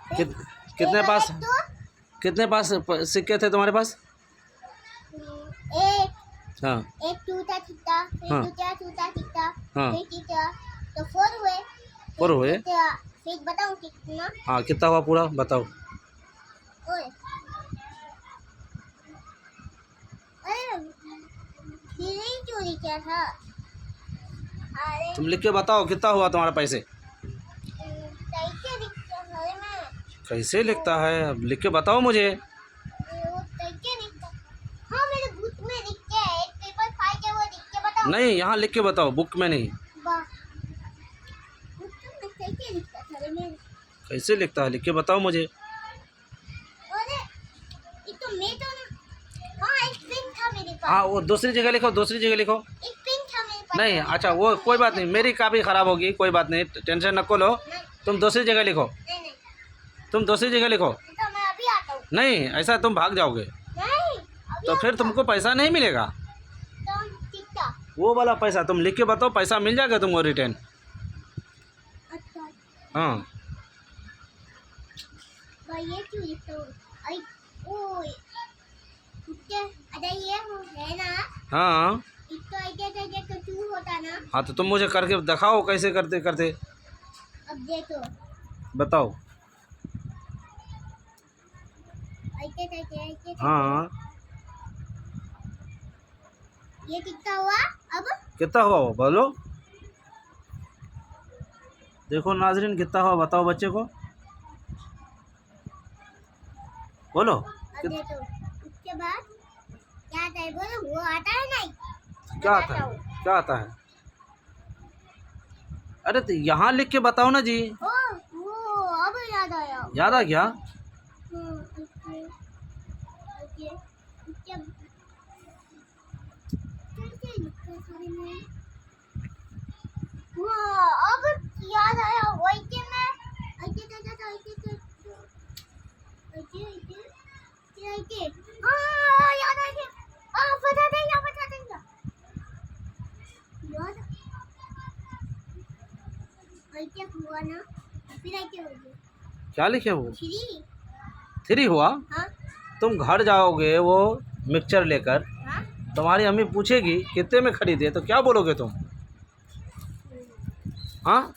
कित, कितने पास कितने पास सिक्के थे तुम्हारे पास? एक हाँ एक टूटा चिट्टा, फिर हाँ दूसरा टूटा चिट्टा, हाँ फिर तीसरा, तो 4 हुए। और हुए। फिर बताऊँ कितना? हाँ कितना हुआ पूरा बताओ। ओए अरे फिर ही चोरी किया था। अरे तुम लिख के बताओ कितना हुआ तुम्हारा पैसे। कैसे दिखता है मैं? कैसे लिखता है अब लिख के बताओ मुझे। वो कैसे दिखता? हाँ मेरे बुक में लिख के है, एक पेपर फाड़ के वो लिख के बताओ। नहीं यहाँ लिख के बताओ बुक में नहीं। वाह बुक में कैसे लिखता था रे मैं? कैसे लिखता है लिख के बताओ मुझे। अरे ये तो मैं तो ना, हाँ एक पेन था मेरे पास। हाँ वो दूसरी जगह लिखो दूसरी जगह लिखो। एक पेन था मेरे पास। नहीं अच्छा वो कोई बात नहीं मेरी कापी ख़राब होगी कोई बात नहीं टेंशन नको लो। नहीं तुम दूसरी जगह लिखो नहीं नहीं, तुम दूसरी जगह लिखो। तो मैं अभी आता हूँ। नहीं ऐसा तुम भाग जाओगे नहीं अभी तो फिर आता तुमको पैसा नहीं मिलेगा। हूँ। तो टिकटा। वो वाला पैसा तुम लिख के बताओ पैसा मिल जाएगा तुमको रिटर्न। अच्छा हाँ भाई ये क्यों लिखता हूँ? आई ओ क्या? अरे ये है ना, हाँ इसको ऐसे तो टू होता ना। हाँ तो तुम मुझे करके दिखाओ कैसे करते करते अब देखो बताओ। ऐसे हाँ ये कितना हुआ अब? कितना हुआ वो बोलो। देखो नाजरीन कितना हुआ बताओ बच्चे को बोलो। अब देखो उसके बाद क्या आता है बोलो, वो आता है नहीं? क्या आता है क्या आता है? अरे तो यहाँ लिख के बताओ ना जी। ओ वो अब याद आया। याद आ गया। उसके कैसे लिखते हैं सारे में? वाह अब याद आया। वही के मैं ऐसे हाँ याद आ गया। बता देंगे याद ऐसे हुआ ना, फिर ऐसे हो गया क्या लिखे वो 3। 3 हुआ। हाँ तुम घर जाओगे वो मिक्सचर लेकर हाँ तुम्हारी अम्मी पूछेगी कितने में खरीदे तो क्या बोलोगे तुम? हाँ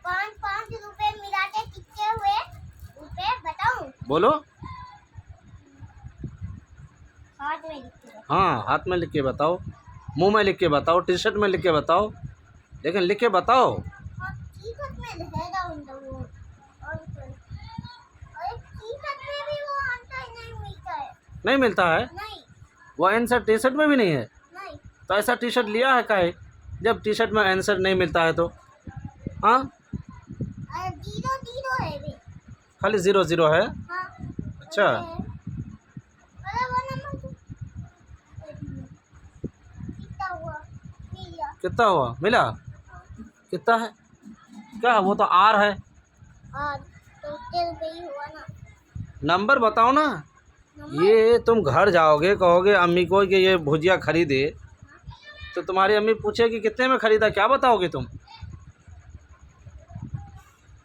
5 रुपए मिला के कितने हुए रुपए बताऊं? बोलो। हाथ में लिख के बताओ। हाँ हाथ में लिख के बताओ मुंह में लिख के बताओ टी शर्ट में लिख के बताओ लेकिन लिख के बताओ। हाँ टी-शर्ट में रहेगा उनका वो। और टी-शर्ट में भी वो आंसर नहीं मिलता है। नहीं मिलता है नहीं वो आंसर टी शर्ट में भी नहीं है। नहीं तो ऐसा टी शर्ट लिया है काहे जब टी शर्ट में आंसर नहीं मिलता है तो। हाँ 0 है भी। खाली 0 0 है। हाँ अच्छा अरे वो नंबर कितना हुआ? मिला। कितना हुआ मिला कितना है क्या वो तो आर है। और तो 10 रुपए ही हुआ ना। नंबर बताओ ना। ये तुम घर जाओगे कहोगे अम्मी को कि ये भुजिया खरीदे तो तुम्हारी अम्मी पूछेगी कितने में खरीदा क्या बताओगे तुम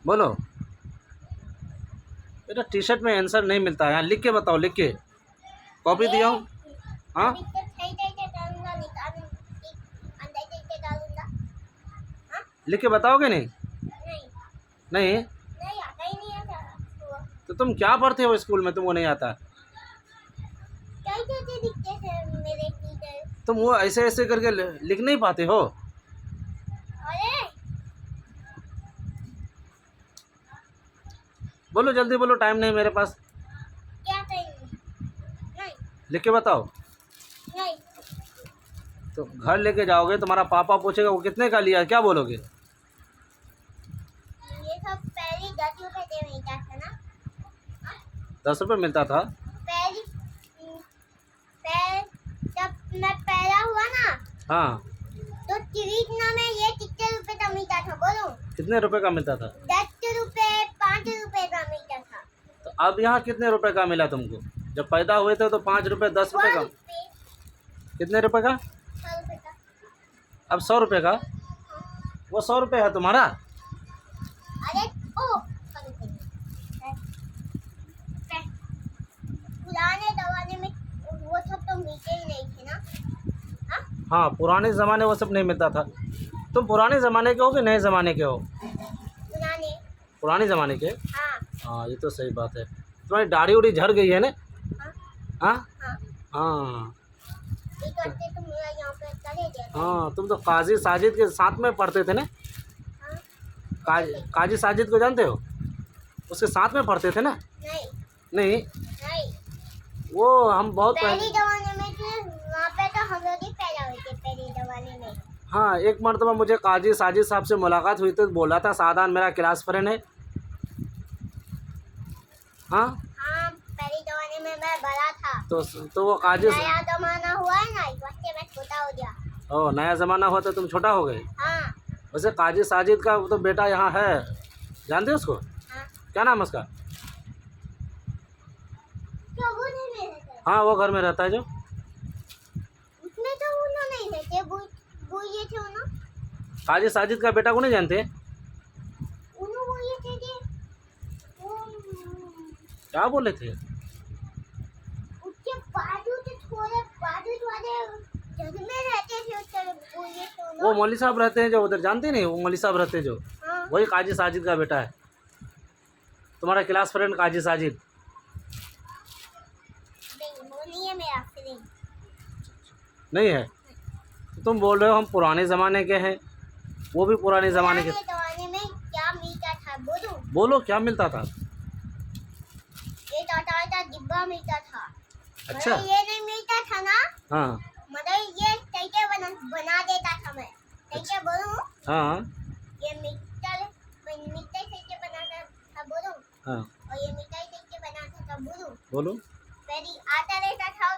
बोलो। बेटा टी शर्ट में आंसर नहीं मिलता है यहाँ लिख के बताओ लिख के कॉपी दिया हूँ। हाँ अभी तक सही डालूंगा निकालूंगा अंदर से डालूंगा। हाँ लिख के बताओगे नहीं नहीं नहीं नहीं आता ही नहीं आता। तो तुम क्या पढ़ते हो स्कूल में तुमको नहीं आता? कैसे दिखते थे मेरे टीचर? तुम वो ऐसे ऐसे करके लिख नहीं पाते हो। अरे बोलो जल्दी बोलो टाइम नहीं मेरे पास। क्या करेंगे? नहीं लिख के बताओ। नहीं तो घर लेके जाओगे तुम्हारा पापा पूछेगा वो कितने का लिया क्या बोलोगे? ये सब पहले 10 रुपए दे मिलता था ना। 10 रुपये मिलता था। पहले जब मैं पहला हुआ ना हाँ तो खरीदना में ये कितने रुपए का मिलता था बोलो? कितने रुपए का मिलता था? 10 रुपए 5 रुपए का मिलता था। तो अब यहाँ कितने रुपए का मिला तुमको? जब पैदा हुए थे तो 5 रुपये 10 रुपये का। कितने रुपए का? 100 रुपए का। अब 100 रुपये का। वो 100 रुपये है तुम्हारा। अरे ओ 100 रुपए हाँ, पुराने ज़माने वो सब नहीं मिलता था। तुम पुराने ज़माने के हो कि नए ज़माने के हो? पुराने। पुराने ज़माने के? हाँ हाँ, ये तो सही बात है। तुम्हारी दाढ़ी उड़ी झड़ गई है ना? हाँ हाँ हाँ। हाँ ये करते तो मेरा यहाँ पे चले जाते। हाँ, तुम तो काजी साजिद के साथ में पढ़ते थे ना? हाँ काजी साजिद को जानते हो? उसके साथ में पढ़ते थे ना? नहीं नहीं, नहीं। वो हम बहुत पहले जमाने में थे वहाँ पे तो हम लोग ही पैदा हुए थे पहले जमाने में। हाँ, एक मरतबा मुझे काजी साजिद साहब से मुलाकात हुई तो बोला था सादान मेरा क्लास फ्रेंड है। हाँ, हाँ पहले जमाने में मैं बड़ा था। तो वो काजी नया जमाना हुआ है ना, इस वक्त मैं छोटा हो गया। ओ, नया ज़माना हुआ तो तुम छोटा हो गए। हाँ वैसे काजी साजिद का तो बेटा यहाँ है, जानते हो उसको? हाँ। क्या नाम है उसका? तो वो नहीं में रहते, हाँ, वो घर में रहता है जो। उसमें तो वो लोग नहीं रहते, वो ये थे उन्हों। काजी साजिद का बेटा को नहीं जानते? उन्हों वो ये थे कि वो क्या बोले थे? उसके बाजू से थोड़े बाजू वाले घर में रहते थे उसके, वो ये थे वो उन्हों। मौली साहब रहते हैं जो उधर, जानते नहीं? वो मौली साहब रहते हैं जो, हाँ वही काजी साजिद का बेटा है। तुम्हारा क्लास फ्रेंड काजी साजिद। नहीं, वो नहीं है मेरा फ्रेंड। नहीं है? तो तुम बोल रहे हो हम पुराने ज़माने के हैं, वो भी पुराने ज़माने के। पुराने जमाने में क्या मिलता था बोलूं? बोलो क्या मिलता था? ये टाटा का डिब्बा मिलता था। अच्छा। मतलब ये नहीं मिलता था ना, हाँ मतलब ये तैके बना देता था मैं। तैके बोलूं? हाँ ये मिठाई तैके बनाता था बोलूं? हाँ, और ये मिठाई तैके बनाता था बोलूं? बोलो। पहले आता रहता था